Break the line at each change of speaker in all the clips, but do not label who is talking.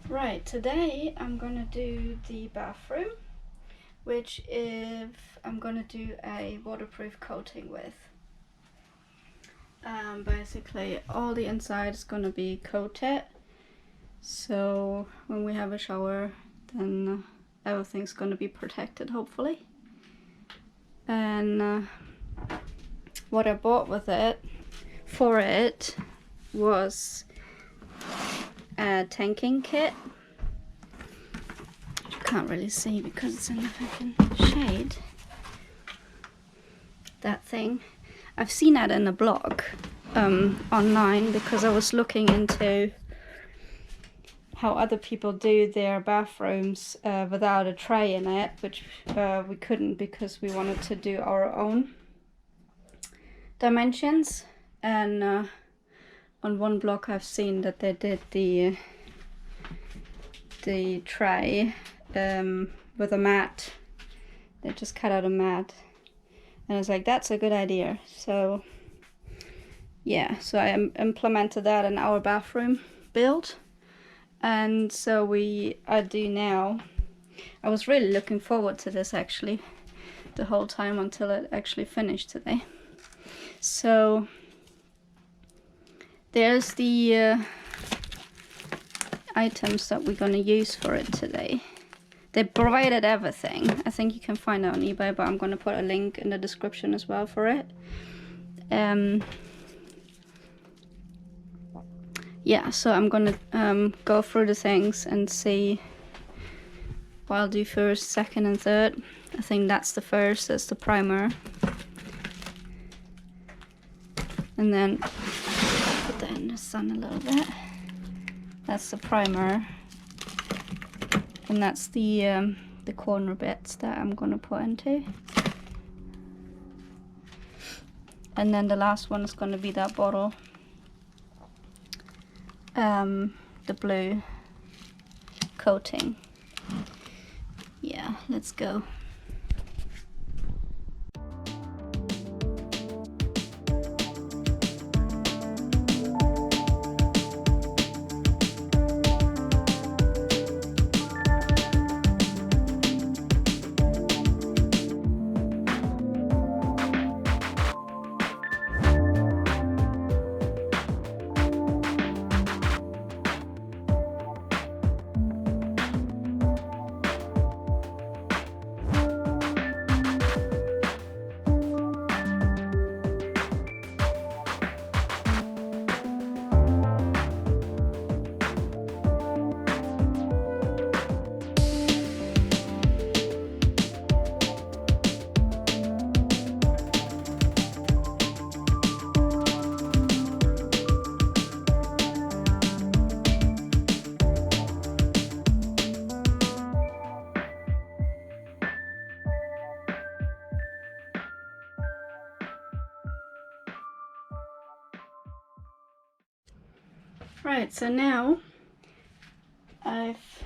Right, today I'm gonna do the bathroom, which I'm gonna do a waterproof coating with. Basically all the inside is gonna be coated, so when we have a shower then everything's gonna be protected, hopefully. And what I bought with it was a tanking kit. You can't really see because it's in the freaking shade. That thing, I've seen that in a blog online, because I was looking into how other people do their bathrooms without a tray in it, which we couldn't because we wanted to do our own dimensions. And on one blog I've seen that they did the tray with a mat. They just cut out a mat, and I was like, that's a good idea. So yeah, so I implemented that in our bathroom build, and so I do now. I was really looking forward to this actually the whole time until it actually finished today. So there's the items that we're gonna use for it today. They provided everything. I think you can find it on eBay, but I'm gonna put a link in the description as well for it. Yeah, so I'm gonna go through the things and see what I'll do first, second and third. I think that's the first, that's the primer. And then put that in the sun a little bit. That's the primer. And that's the corner bits that I'm gonna put into. And then the last one is gonna be that bottle. The blue coating. Yeah, let's go. Right, so now I've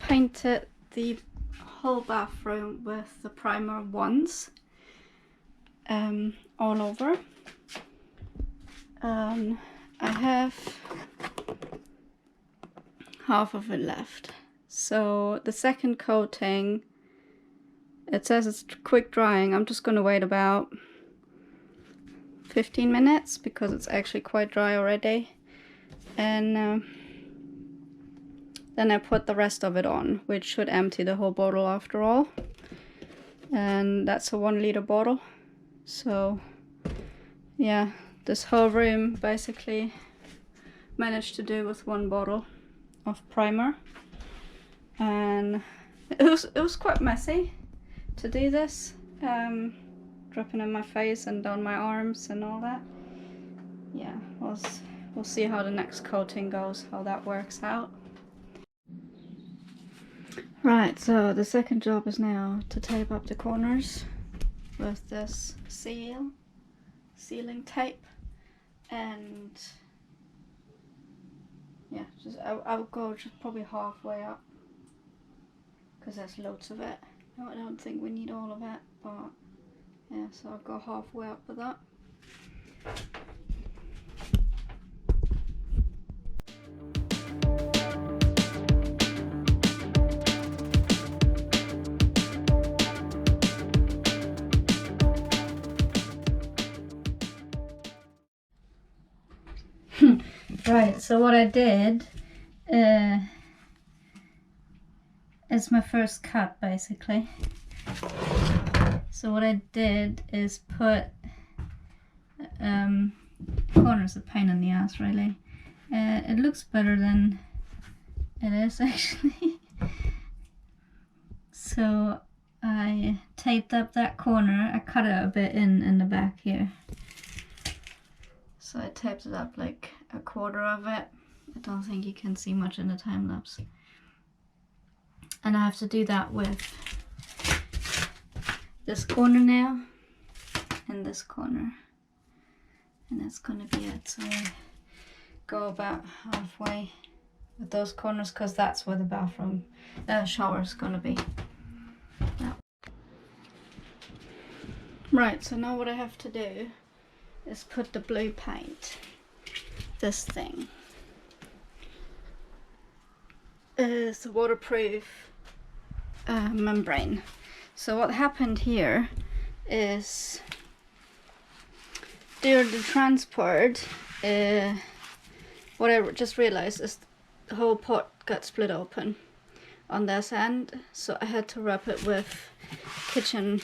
painted the whole bathroom with the primer once, all over. I have half of it left. So the second coating, it says it's quick drying. I'm just gonna wait about 15 minutes because it's actually quite dry already. And then I put the rest of it on, which should empty the whole bottle after all. And that's a 1 liter bottle. So yeah, this whole room basically managed to do with 1 bottle of primer. And it was quite messy to do this, dripping in my face and down my arms and all that. Yeah, we'll see how the next coating goes, how that works out. Right, so the second job is now to tape up the corners with this sealing tape. And yeah, I'll go just probably halfway up because there's loads of it. I don't think we need all of it, but yeah, so I'll go halfway up with that. Right, so what I did is my first cut basically. So what I did is put corners a pain in the ass really. It looks better than it is actually. So I taped up that corner. I cut it a bit in the back here. So I taped it up like a quarter of it. I don't think you can see much in the time lapse. And I have to do that with this corner now and this corner. And that's gonna be it. So I go about halfway with those corners because that's where the bathroom shower is gonna be. Yeah. Right, so now what I have to do is put the blue paint, this thing. Is a waterproof membrane. So what happened here is during the transport, what I just realized is the whole pot got split open on this end, so I had to wrap it with kitchen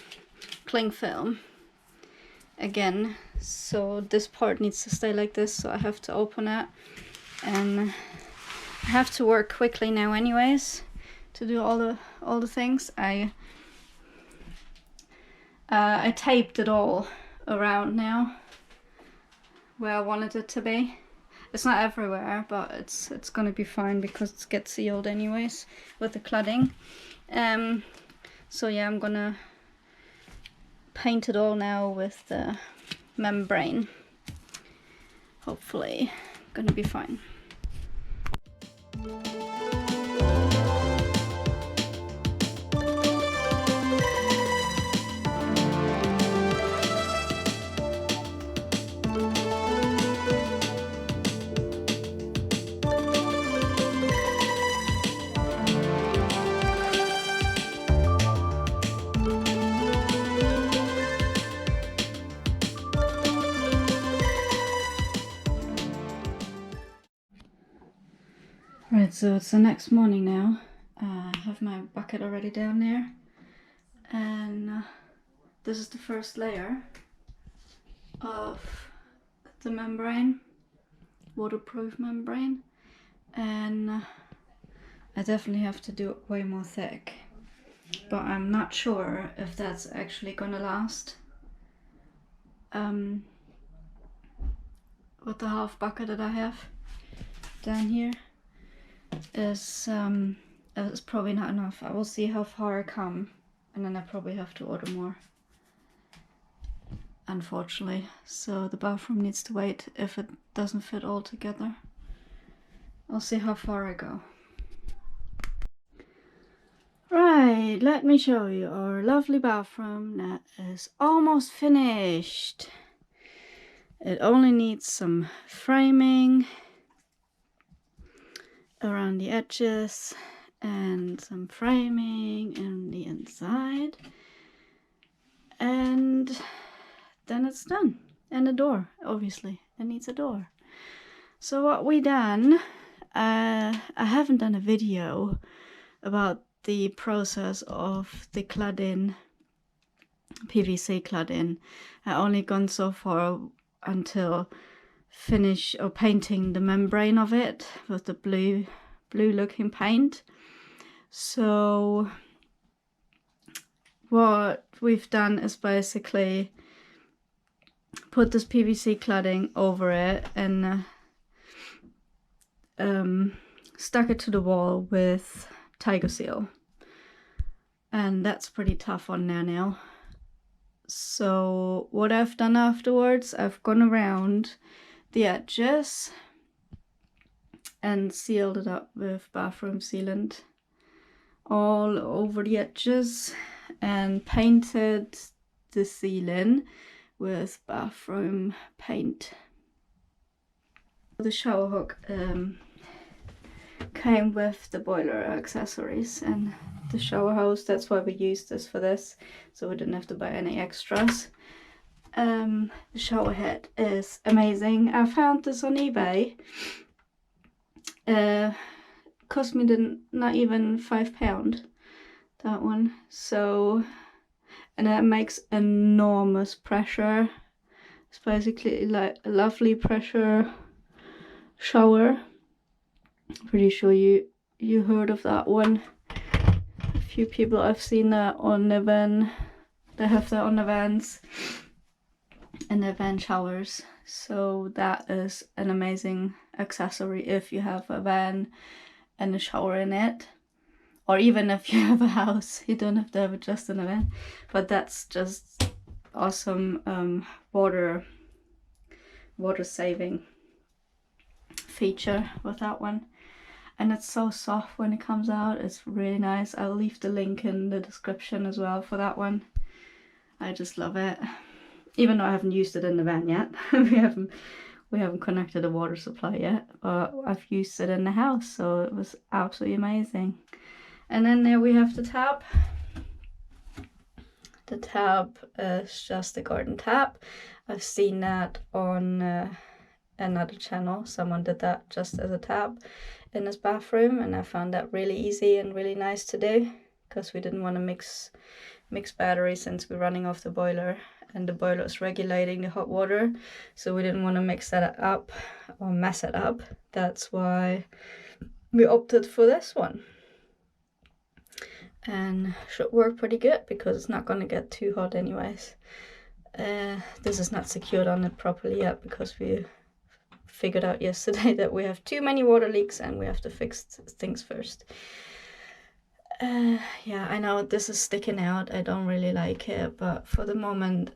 cling film again. So this part needs to stay like this, so I have to open it, and I have to work quickly now anyways to do all the things. I taped it all around now where I wanted it to be. It's not everywhere, but it's gonna be fine because it gets sealed anyways with the cladding. So yeah, I'm gonna paint it all now with the membrane. Hopefully gonna be fine. Right, so it's the next morning now. I have my bucket already down there, and this is the first layer of the membrane, waterproof membrane, and I definitely have to do it way more thick, but I'm not sure if that's actually gonna last. With the half bucket that I have down here is it's probably not enough. I will see how far I come, and then I probably have to order more, unfortunately. So the bathroom needs to wait if it doesn't fit all together. I'll see how far I go. Right, let me show you our lovely bathroom that is almost finished. It only needs some framing around the edges and some framing in the inside, and then it's done. And a door, obviously it needs a door. So what we done, I haven't done a video about the process of the clad-in, PVC clad-in. I only gone so far until finish or painting the membrane of it with the blue looking paint. So what we've done is basically put this PVC cladding over it and stuck it to the wall with Tiger Seal, and that's pretty tough on there now. So what I've done afterwards, I've gone around the edges and sealed it up with bathroom sealant all over the edges, and painted the ceiling with bathroom paint. The shower hook came with the boiler accessories and the shower hose. That's why we used this for this, so we didn't have to buy any extras. The shower head is amazing. I found this on eBay. Cost me not even £5, that one. So, and it makes enormous pressure. It's basically like a lovely pressure shower. Pretty sure you heard of that one. A few people I've seen that on the van. They have that on the vans and their van showers. So that is an amazing accessory if you have a van and a shower in it, or even if you have a house. You don't have to have it just in a van, but that's just awesome water saving feature with that one. And it's so soft when it comes out. It's really nice. I'll leave the link in the description as well for that one. I just love it, even though I haven't used it in the van yet. we haven't connected a water supply yet, but I've used it in the house, so it was absolutely amazing. And then there we have the tap. The tap is just a garden tap. I've seen that on another channel. Someone did that just as a tap in his bathroom, and I found that really easy and really nice to do, because we didn't want to mix batteries since we're running off the boiler, and the boiler is regulating the hot water, so we didn't want to mix that up or mess it up. That's why we opted for this one, and should work pretty good because it's not going to get too hot anyways. This is not secured on it properly yet because we figured out yesterday that we have too many water leaks and we have to fix things first. Yeah, I know this is sticking out. I don't really like it, but for the moment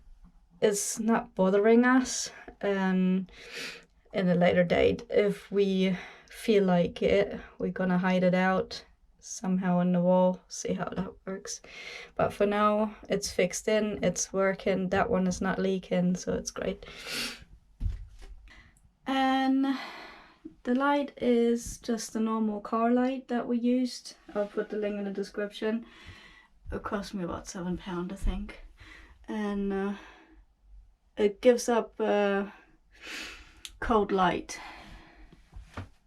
it's not bothering us. In a later date, if we feel like it, we're gonna hide it out somehow on the wall, see how that works. But for now it's fixed in, it's working. That one is not leaking, so it's great. And the light is just a normal car light that we used. I'll put the link in the description. It cost me about £7, I think. And it gives up cold light.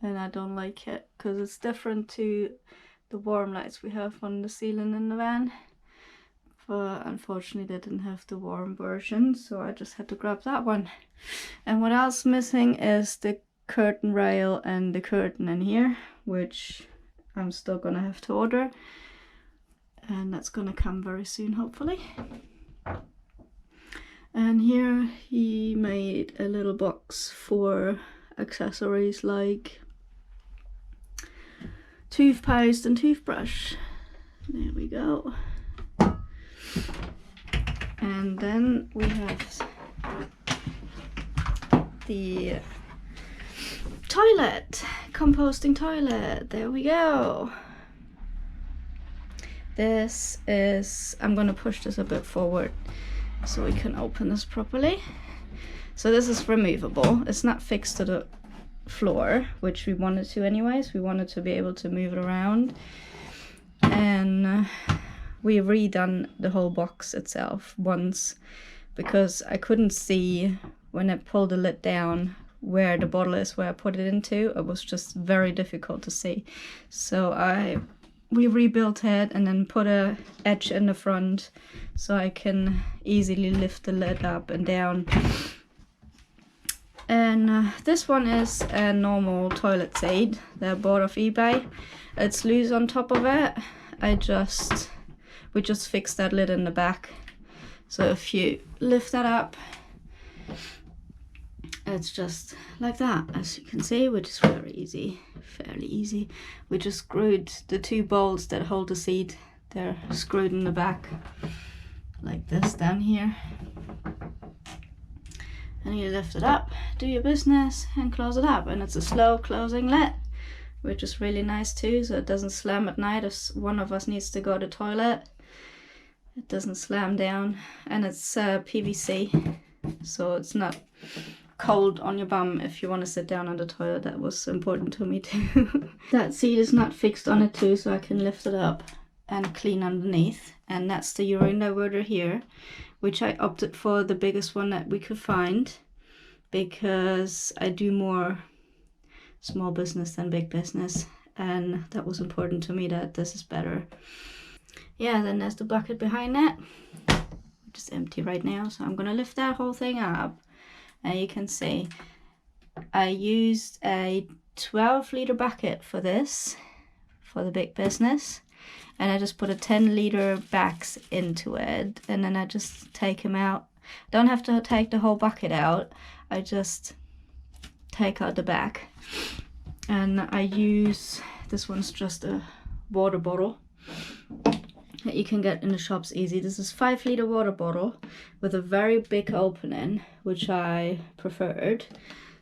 And I don't like it because it's different to the warm lights we have on the ceiling in the van. But unfortunately they didn't have the warm version, so I just had to grab that one. And what else missing is the curtain rail and the curtain in here, which I'm still gonna have to order, and that's gonna come very soon, hopefully. And here he made a little box for accessories like toothpaste and toothbrush. There we go. And then we have the toilet, composting toilet. There we go. This is, I'm gonna push this a bit forward so we can open this properly. So this is removable. It's not fixed to the floor, which we wanted to anyways. We wanted to be able to move it around. And we redone the whole box itself once because I couldn't see when I pulled the lid down where the bottle is, where I put it into. It was just very difficult to see. So we rebuilt it and then put a edge in the front so I can easily lift the lid up and down. And this one is a normal toilet seat that I bought off eBay. It's loose on top of it. We just fixed that lid in the back. So if you lift that up, it's just like that, as you can see, which is very easy, fairly easy. We just screwed the two bolts that hold the seat. They're screwed in the back like this down here. And you lift it up, do your business, and close it up. And it's a slow closing lid, which is really nice too, so it doesn't slam at night if one of us needs to go to the toilet. It doesn't slam down, and it's PVC, so it's not cold on your bum if you want to sit down on the toilet. That was important to me too. That seat is not fixed on it too, so I can lift it up and clean underneath. And that's the urine diverter here, which I opted for the biggest one that we could find because I do more small business than big business, and that was important to me that this is better. Yeah, then there's the bucket behind that, which is empty right now, so I'm gonna lift that whole thing up, and you can see I used a 12-liter bucket for this, for the big business, and I just put a 10-liter bags into it, and then I just take them out. Don't have to take the whole bucket out, I just take out the back. And I use, this one's just a water bottle that you can get in the shops easy. This is 5-liter water bottle with a very big opening, which I preferred.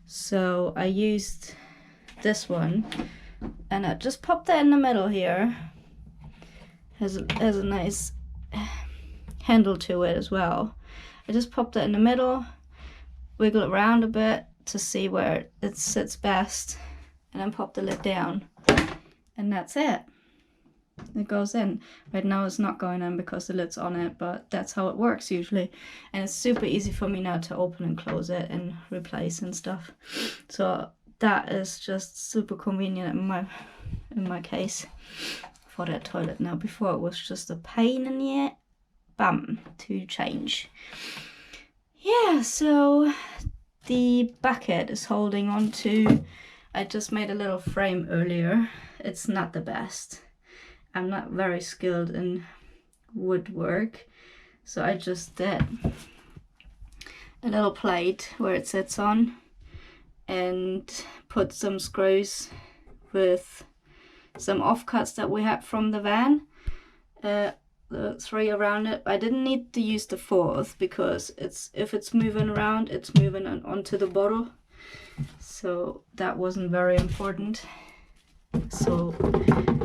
So I used this one, and I just popped that in the middle here. Has a nice handle to it as well. I just popped it in the middle, wiggle it around a bit to see where it sits best, and then pop the lid down, and that's it. It goes in. Right now it's not going in because the lid's on it, but that's how it works usually. And it's super easy for me now to open and close it and replace and stuff. So that is just super convenient in my case for that toilet now. Before it was just a pain in the bum to change. Yeah, so the bucket is holding on to, I just made a little frame earlier. It's not the best. I'm not very skilled in woodwork, so I just did a little plate where it sits on and put some screws with some offcuts that we had from the van, the 3 around it. I didn't need to use the 4th because if it's moving around, it's moving onto the bottle, so that wasn't very important. So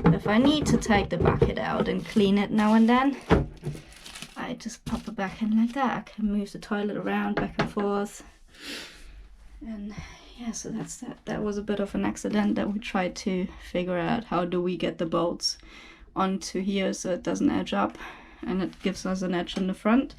if I need to take the bucket out and clean it now and then, I just pop it back in like that. I can move the toilet around back and forth. And yeah, so that's that. That was a bit of an accident that we tried to figure out how do we get the bolts onto here so it doesn't edge up and it gives us an edge in the front.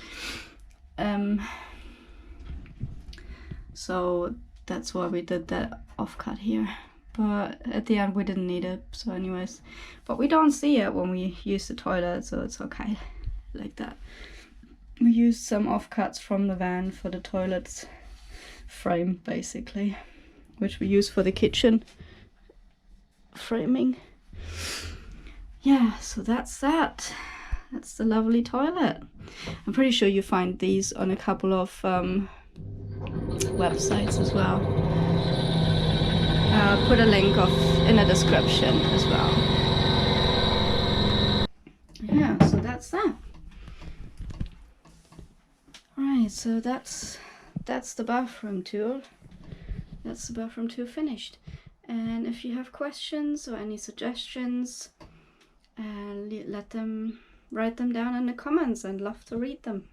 So that's why we did that offcut here. But at the end we didn't need it, so anyways. But we don't see it when we use the toilet, so it's okay like that. We used some offcuts from the van for the toilet's frame, basically, which we use for the kitchen framing. Yeah, so that's that. That's the lovely toilet. I'm pretty sure you find these on a couple of websites as well. I'll put a link in the description as well. Yeah, so that's that. Right, so that's the bathroom tour. That's the bathroom tour finished. And if you have questions or any suggestions, write them down in the comments. I'd love to read them.